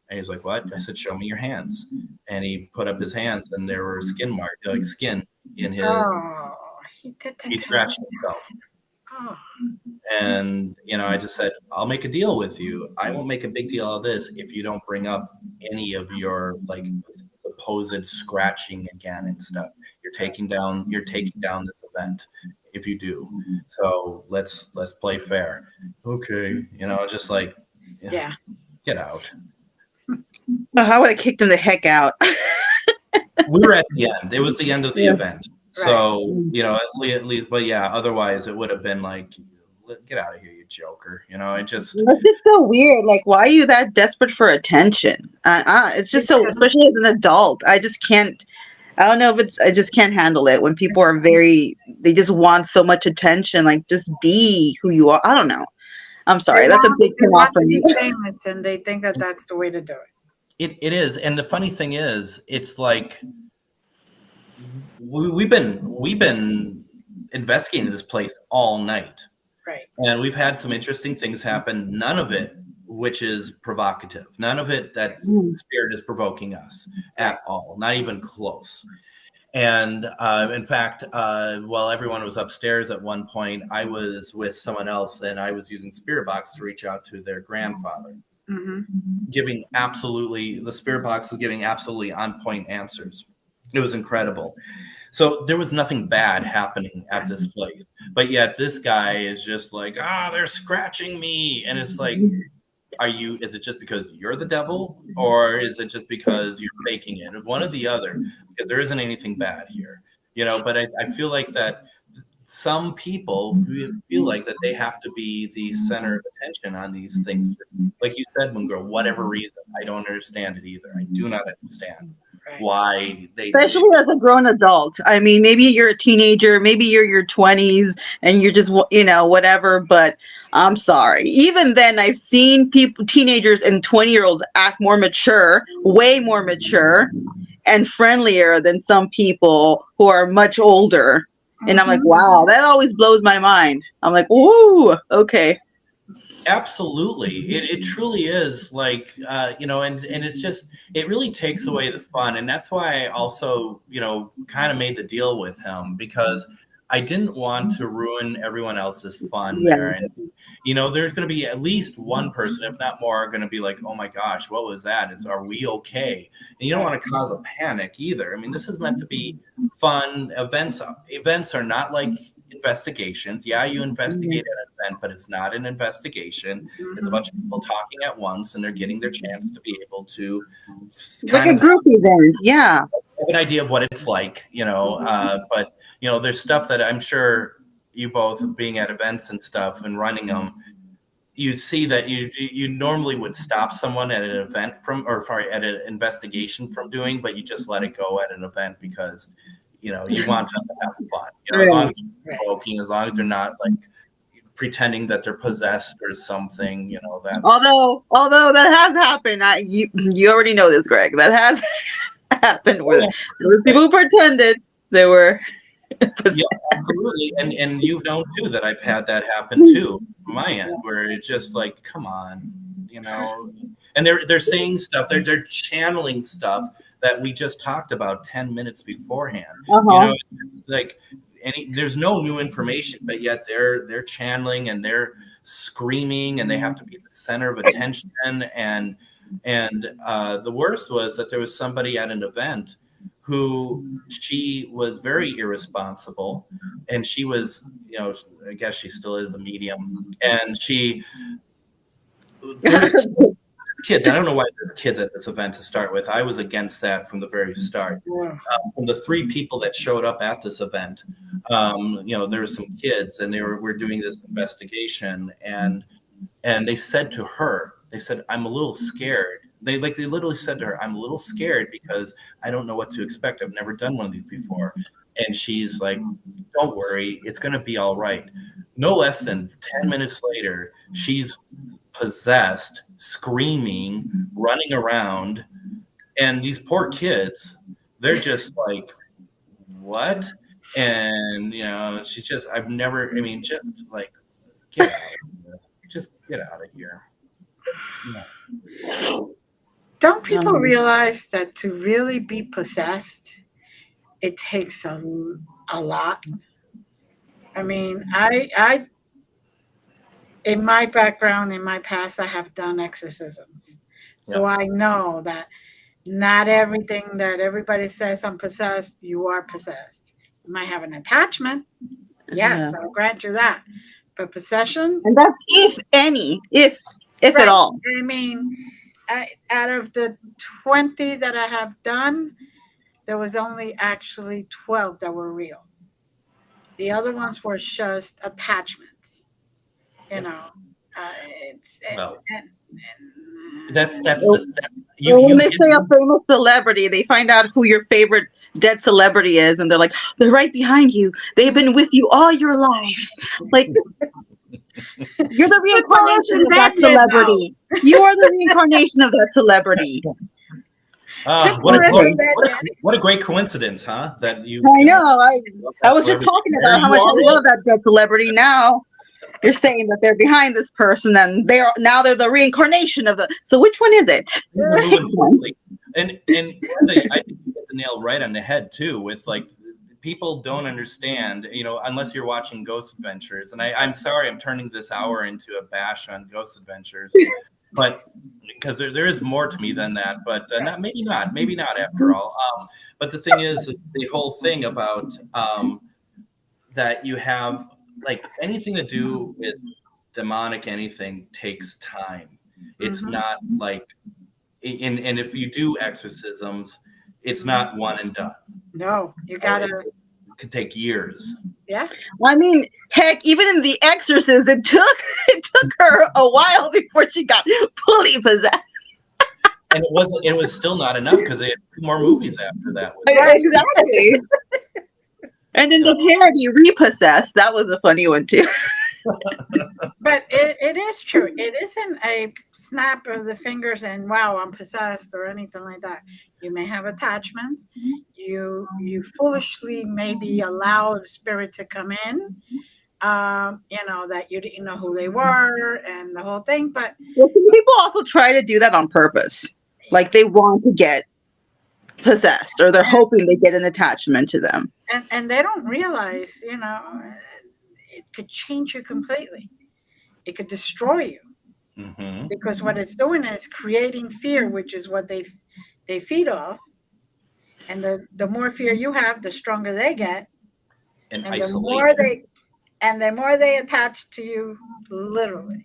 And he's like, what? I said, show me your hands. And he put up his hands, and there were skin marks, like skin in his. Oh, he did that He to scratched me. himself. Oh, And, I just said, I'll make a deal with you. I won't make a big deal of this if you don't bring up any of your like supposed scratching again and stuff. You're taking down this event if you do. So let's play fair. Okay. Just like, yeah. get out. Oh, I would have kicked him the heck out. We were at the end. It was the end of the Yeah. event. So, at least, but yeah, otherwise it would have been like, get out of here, you joker. It's just so weird. Like, why are you that desperate for attention? It's just so, especially as an adult, I just can't. I don't know if I just can't handle it when people are they just want so much attention. Like, just be who you are. I don't know. I'm sorry. That's a big turn off for me. They want to be famous, and they think that that's the way to do it. It is. And the funny thing is, it's like we've been investigating this place all night. Right. And we've had some interesting things happen. None of it which is provocative. None of it that spirit is provoking us at all. Not even close. And in fact, while everyone was upstairs at one point, I was with someone else and I was using Spirit Box to reach out to their grandfather. Mm-hmm. The Spirit Box was giving absolutely on point answers. It was incredible. So there was nothing bad happening at this place, but yet this guy is just like, they're scratching me. And it's like, is it just because you're the devil, or is it just because you're faking it? One or the other, because there isn't anything bad here, but I feel like that some people feel like that they have to be the center of attention on these things. Like you said, Moongirl, whatever reason, I don't understand it either. I do not understand why they, especially as a grown adult. I mean, maybe you're a teenager, maybe you're your 20s and you're just, whatever, but I'm sorry. Even then, I've seen teenagers and 20-year-olds act more mature, way more mature and friendlier than some people who are much older. And I'm like, wow, that always blows my mind. I'm like, ooh, okay. Absolutely. It truly is like, and it's just, it really takes away the fun. And that's why I also, kind of made the deal with him, because I didn't want to ruin everyone else's fun there. And, there's going to be at least one person, if not more, going to be like, oh my gosh, what was that? Are we okay? And you don't want to cause a panic either. I mean, this is meant to be fun. Events are not like investigations. Yeah, you investigate an event, but it's not an investigation. It's a bunch of people talking at once, and they're getting their chance to be able to kind of a group event. Yeah, have an idea of what it's like, but there's stuff that I'm sure you both, being at events and stuff and running them, you see that you normally would stop someone at an event at an investigation from doing, but you just let it go at an event because you want them to have fun. As long as they're provoking, as long as they're not like pretending that they're possessed or something. That's although that has happened. You already know this, Greg. That has happened where there were people who pretended they were. Yeah, absolutely. And you've known too that I've had that happen too on my end, where it's just like, come on, and they're saying stuff, they're channeling stuff that we just talked about 10 minutes beforehand. Like there's no new information, but yet they're channeling and they're screaming and they have to be the center of attention. And the worst was that there was somebody at an event who she was very irresponsible, and she was, I guess she still is a medium, and kids. I don't know why there were kids at this event to start with. I was against that from the very start. From the 3 people that showed up at this event, there were some kids, and we're doing this investigation, and they said to her, I'm a little scared. They literally said to her, I'm a little scared because I don't know what to expect. I've never done one of these before. And she's like, don't worry, it's going to be all right. No less than 10 minutes later, she's possessed, screaming, running around. And these poor kids, they're just like, what? And, she's just, just like, get out of here. Just get out of here. Don't people realize that to really be possessed, it takes a lot. I mean, I in my background, in my past, I have done exorcisms. So Yeah. I know that not everything that everybody says I'm possessed, you are possessed. You might have an attachment. Yes, Yeah. I'll grant you that. But possession, And that's if any, if at right. all. I mean, out of the 20 that I have done, there was only actually 12 that were real. The other ones were just attachments. You know, it's Well, that's Or you when you they hit say a famous celebrity, they find out who your favorite dead celebrity is, and they're like, they're right behind you. They've been with you all your life. Like, you're the but the reincarnation person of that dead yet, though. celebrity. You are the reincarnation of that celebrity. what a Person Honestly. dead yet. what a great coincidence, huh? That I you know know. love I that was just celebrity. talking There about how you much I are. love that dead celebrity. Now you're saying that they're behind this person, and they're the reincarnation of the. So which one is it? They're moving quickly. And Glenda, I think you hit the nail right on the head too. With like, people don't understand, unless you're watching Ghost Adventures. And I'm sorry, I'm turning this hour into a bash on Ghost Adventures, but because there is more to me than that. But maybe not after all. But the thing is, the whole thing about that you have, like, anything to do with demonic anything takes time. It's Mhm. not like, and if you do exorcisms, it's not one and done. No, you It gotta, could take years. yeah. I mean, heck, even in The Exorcist, it took her a while before she got fully possessed. And it was still not enough because they had 2 more movies after that. Exactly. And then the parody Repossessed, that was a funny one too. But it is true. It isn't a snap of the fingers and wow, I'm possessed or anything like that. You may have attachments. You foolishly maybe allow the spirit to come in. That you didn't know who they were and the whole thing. But Well, some people also try to do that on purpose. Like they want to get possessed or they're hoping they get an attachment to them. and they don't realize, it could change you completely. It could destroy you. Mm-hmm. Because what it's doing is creating fear, which is what they feed off. And the more fear you have, the stronger they get, And and isolation. the more they attach to you, literally.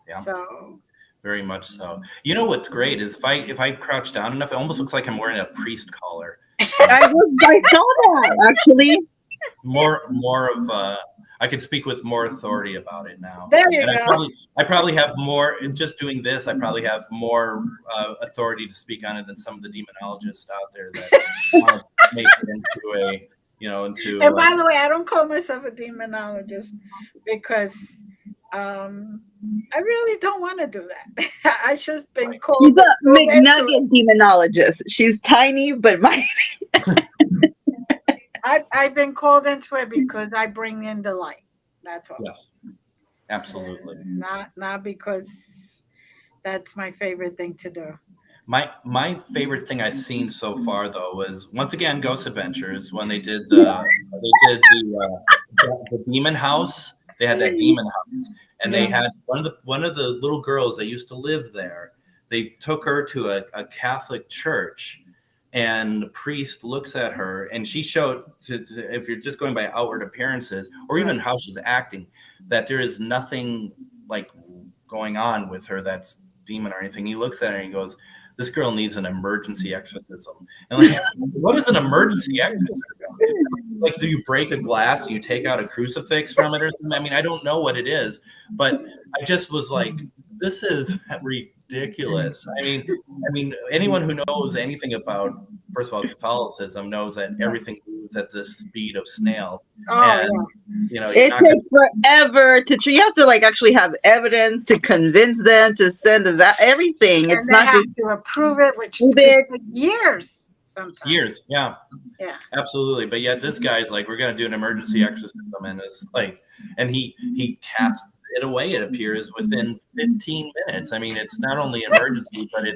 Yeah. So Very much so. You know what's great is if I crouch down enough, it almost looks like I'm wearing a priest collar. I saw that actually. More of I can speak with more authority about it now. there you And go. I probably have more, just doing this. I probably have more authority to speak on it than some of the demonologists out there that want to make it into a And by the way, I don't call myself a demonologist because I really don't want to do that. I just been She's called a McNugget demonologist. She's tiny but mighty. I've been called into it because I bring in the light. That's all. Yes, absolutely. Not because that's my favorite thing to do. My favorite thing I've seen so far though was once again Ghost Adventures when they did the demon house. They had that demon house, and they had one of the little girls that used to live there. They took her to a Catholic church, and the priest looks at her, and she showed if you're just going by outward appearances or even how she's acting, that there is nothing like going on with her that's demon or anything. He looks at her and he goes, "This girl needs an emergency exorcism." And like, what is an emergency exorcism? Like, do you break a glass and you take out a crucifix from it or something? I mean, I don't know what it is, but I just was like, this is ridiculous. I mean, anyone who knows anything about, first of all, Catholicism knows that everything moves at the speed of snail. And, it takes forever to you have to like actually have evidence to convince them to send everything. It's not have just to approve it, which could take years. Sometimes. Years, yeah, absolutely. But yet this guy's like, we're gonna do an emergency exorcism, and it's like, and he casts it away. It appears within 15 minutes. I mean, it's not only emergency, but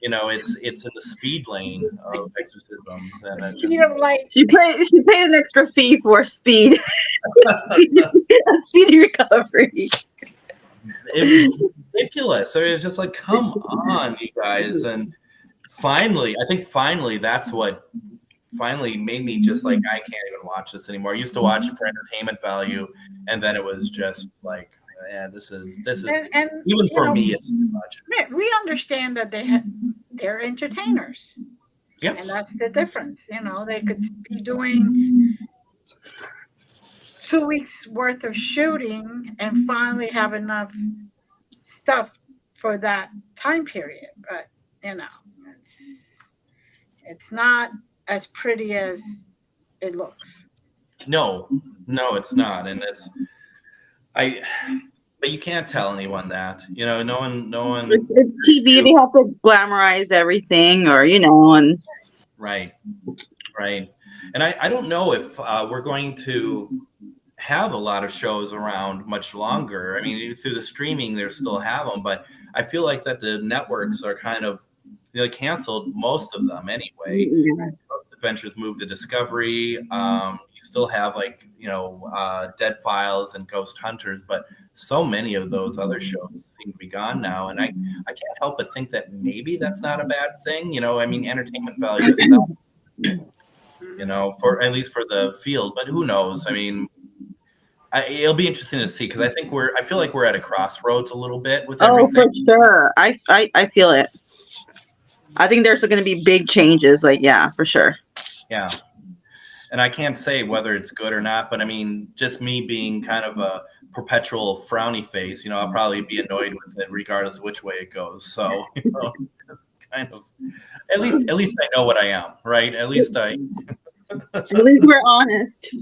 you know, it's in the speed lane of exorcisms, and The it speed just of light. She paid an extra fee for speed, speedy recovery. it was ridiculous. I mean, it's just like, come on, you guys. And finally, I think that's what finally made me just like, I can't even watch this anymore. I used to watch it for entertainment value, and then it was just like, yeah, this is And even for know, me, it's too much. we understand that they're entertainers. Yeah. And that's the difference. You know, they could be doing 2 weeks worth of shooting and finally have enough stuff for that time period. But, you know, it's not as pretty as it looks. No, it's not. And but you can't tell anyone that, you know, no one. It's TV. They have to glamorize everything, or, you know, and. Right. And I don't know if we're going to have a lot of shows around much longer. I mean, through the streaming, they still have them, but I feel like that the networks are kind of, they canceled most of them anyway. Adventures moved to Discovery. You still have, like, you know, Dead Files and Ghost Hunters, but so many of those other shows seem to be gone now. And I can't help but think that maybe that's not a bad thing. You know, I mean, entertainment value itself, you know, for at least for the field, but who knows? I mean, it'll be interesting to see, because I feel like we're at a crossroads a little bit with everything. Oh, for sure. I feel it. I think there's going to be big changes. Like, yeah, for sure. Yeah. And I can't say whether it's good or not, but I mean, just me being kind of a perpetual frowny face, you know, I'll probably be annoyed with it regardless which way it goes. So, you know, kind of, at least I know what I am, right? At least At least we're honest.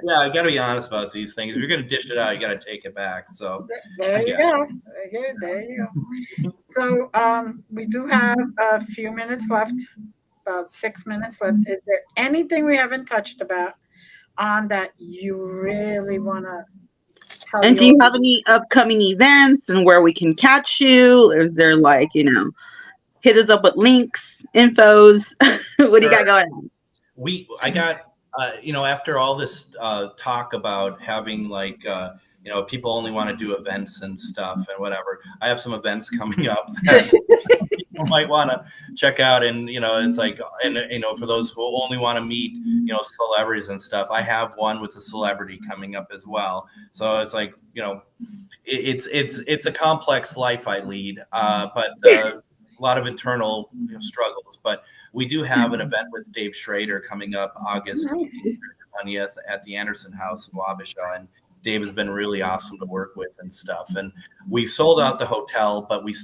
Yeah, I got to be honest about these things. If you're going to dish it out, you got to take it back. So there you go. There you go. So we do have a few minutes left, about 6 minutes left. Is there anything we haven't touched about on that you really want to tell? And do you have any upcoming events and where we can catch you? Is there, like, you know, hit us up with links, infos? What do you got going on? I got, you know, after all this talk about having, like, you know, people only want to do events and stuff and whatever, I have some events coming up that people might want to check out. And, you know, it's like, and, you know, for those who only want to meet, you know, celebrities and stuff, I have one with a celebrity coming up as well. So it's like, you know, it's a complex life I lead, but a lot of internal, you know, struggles. But we do have an event with Dave Schrader coming up August 20th at the Anderson House in Wabasha, and Dave has been really awesome to work with and stuff. And we've sold out the hotel, but we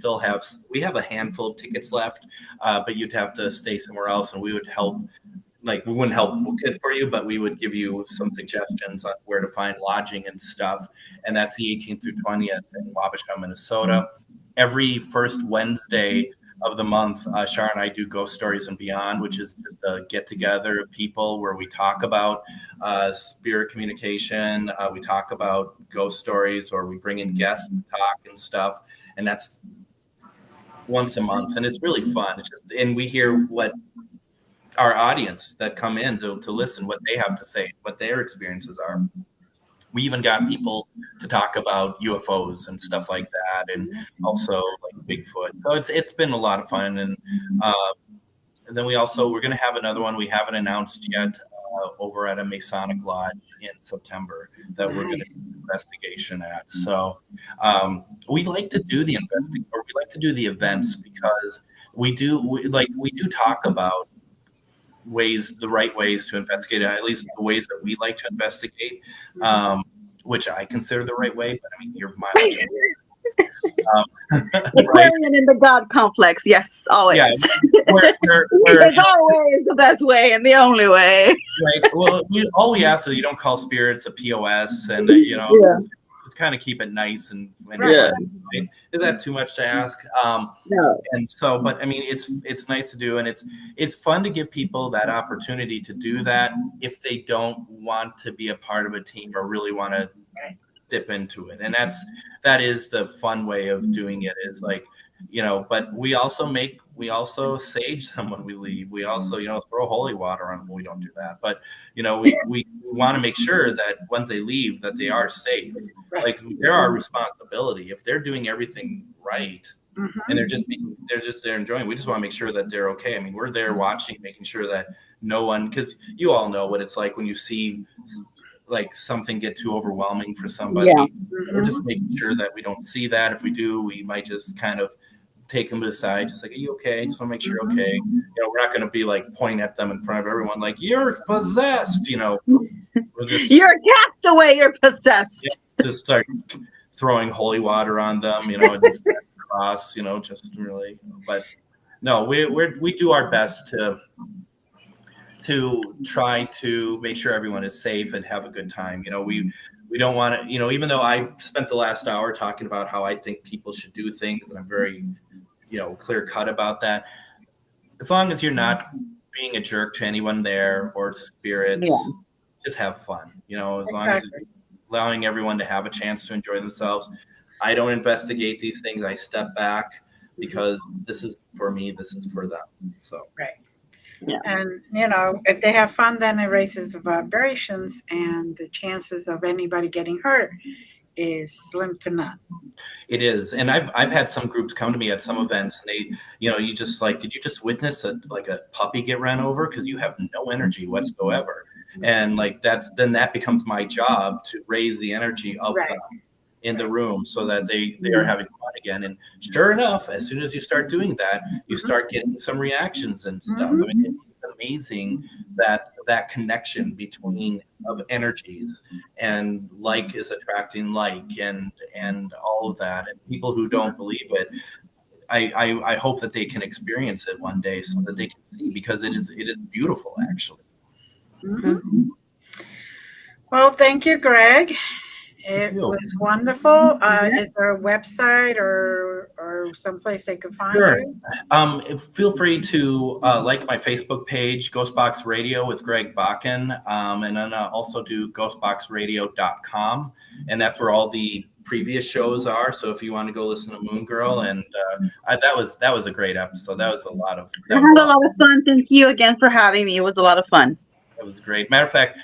have a handful of tickets left. But you'd have to stay somewhere else, and we would help. Like, we wouldn't help book it for you, but we would give you some suggestions on where to find lodging and stuff. And that's the 18th through 20th in Wabasha, Minnesota. Every first Wednesday of the month, Shar and I do Ghost Stories and Beyond, which is just a get together of people where we talk about spirit communication. We talk about ghost stories, or we bring in guests and talk and stuff. And that's once a month, and it's really fun. And we hear what our audience that come in to listen, what they have to say, what their experiences are. We even got people to talk about UFOs and stuff like that, and also like Bigfoot. So it's been a lot of fun. And then we're going to have another one we haven't announced yet over at a Masonic lodge in September that we're going to do an investigation at. So we like to do we like to do the events, because we do talk about the right ways to investigate, at least the ways that we like to investigate, which I consider the right way, but I mean, you're miles Aquarian in the God complex, yes, always. Yeah, it's always the best way and the only way. Right. Well, all we ask is you don't call spirits a POS, and you know, kind of keep it nice and right? Is that too much to ask? No. And so, but I mean, it's nice to do, and it's fun to give people that opportunity to do that if they don't want to be a part of a team or really want to dip into it. And that is the fun way of doing it, is like, but we also sage them when we leave. We also, throw holy water on them. We don't do that, but we want to make sure that when they leave, that they are safe. Right. Like, they're our responsibility. If they're doing everything right, Mhm. and they're enjoying, we just want to make sure that they're okay. I mean, we're there watching, making sure that no one, because you all know what it's like when you see like something get too overwhelming for somebody. Yeah. We're just making sure that we don't see that. If we do, we might just kind of take them to the side, just like, are you okay? Just want to make sure you're okay. We're not going to be like pointing at them in front of everyone like, you're possessed. We'll just, You're a castaway. You're possessed. just start throwing holy water on them, and just cross, just really. But no, we do our best to try to make sure everyone is safe and have a good time. We don't want to, even though I spent the last hour talking about how I think people should do things, and I'm very, clear cut about that. As long as you're not being a jerk to anyone there or to spirits, just have fun. As long as you're allowing everyone to have a chance to enjoy themselves. I don't investigate these things. I step back because this is for me. This is for them. So Right. Yeah. And if they have fun, then it raises the vibrations, and the chances of anybody getting hurt is slim to none. it is. And I've had some groups come to me at some events, and they, you just like, did you just witness a puppy get ran over? Because you have no energy whatsoever. And like then that becomes my job to raise the energy of them in the room so that they are having fun again. And sure enough, as soon as you start doing that, you start getting some reactions and stuff. I mean, it's amazing that connection between of energies, and like is attracting like, and all of that. And people who don't believe it, I hope that they can experience it one day so that they can see, because it is beautiful, actually. Well, thank you, Greg. It was wonderful. Is there a website or someplace they could find you? Feel free to like my Facebook page, Ghostbox Radio with Greg Bekun, and then also do ghostboxradio.com, and that's where all the previous shows are. So if you want to go listen to Moongirl, and that was a great episode. That was a lot of I had a lot of fun. Thank you again for having me. It was a lot of fun. It was great. Matter of fact,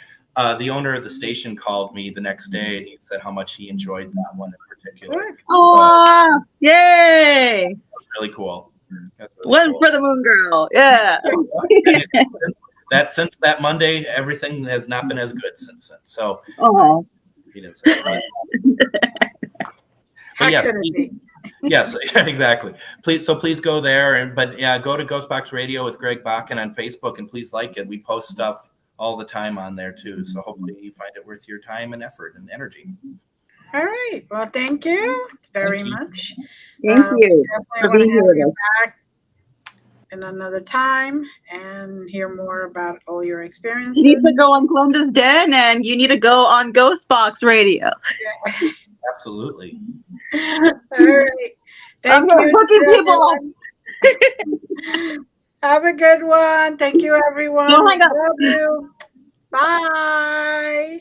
the owner of the station called me the next day, and he said how much he enjoyed that one in particular. Oh, yay! That was really cool. One for the Moongirl. Yeah. That since that Monday, everything has not been as good since then. So he didn't say that. But yes, yes, exactly. Please go there, but go to Ghostbox Radio with Greg Bekun on Facebook, and please like it. We post stuff all the time on there too. So hopefully you find it worth your time and effort and energy. All right. Well, thank you very much. Thank you for being here with us. Back in another time and hear more about all your experiences. You need to go on Glenda's Den, and you need to go on Ghostbox Radio. Yeah. Absolutely. All right. Thank you. Hooking people up. Have a good one. Thank you, everyone. Oh my God. Love you. Bye.